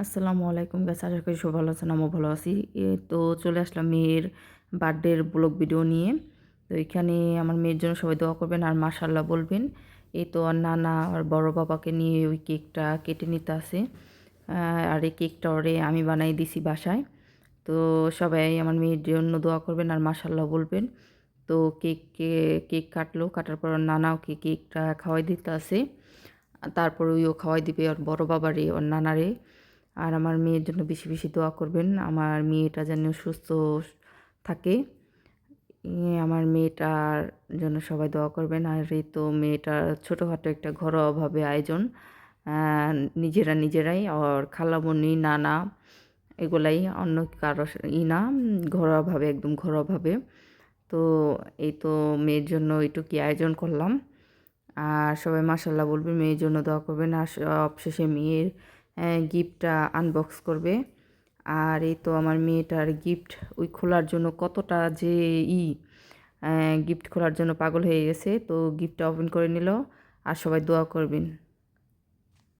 আসসালামু আলাইকুম গাইস, আশা করি সবাই ভালো আছেন। আমিও ভালো আছি। তো চলে আসলাম মেয়ের বার্থডের ব্লগ ভিডিও নিয়ে। তো এখানে আমার মেয়ের জন্য সবাই দোয়া করবেন আর মাশাআল্লাহ বলবেন। এই তো আর নানা আর বড় বাবাকে নিয়ে ওই কেকটা কেটে নিতে আসে। আর এই কেকটা ওরে আমি বানাই দিছি বাসায়। তো সবাই আমার মেয়ের জন্য দোয়া করবেন আর মাশাআল্লাহ বলবেন। তো কেক কাটলো, কাটার পর ওর নানা ওকে কেকটা খাওয়াই দিতে আসে। তারপর ওইও খাওয়াই দিবে ওর বড় বাবারে, ওর নানারে। আর আমার মেয়ের জন্য বেশি বেশি দোয়া করবেন, আমার মেয়েটা যেন সুস্থ থাকে। আমার মেয়েটার জন্য সবাই দোয়া করবেন। আর এই তো মেয়েটার ছোটোখাটো একটা ঘরোয়াভাবে আয়োজন, নিজেরাই আর খালামণি নানা এগুলাই, অন্য কারো না, ঘরোয়াভাবে, একদম ঘরোয়াভাবে। তো এই তো মেয়ের জন্য এইটুকুই আয়োজন করলাম। আর সবাই মাশাআল্লাহ বলবেন, মেয়ের জন্য দোয়া করবেন। আর সবশেষে মেয়ের গিফটটা আনবক্স করবে। আর এই তো আমার মেয়েটার গিফট ওই খোলার জন্য কতটা যে ই গিফট খোলার জন্য পাগল হয়ে গেছে। তো গিফটটা ওপেন করে নিল। আর সবাই দোয়া করবেন।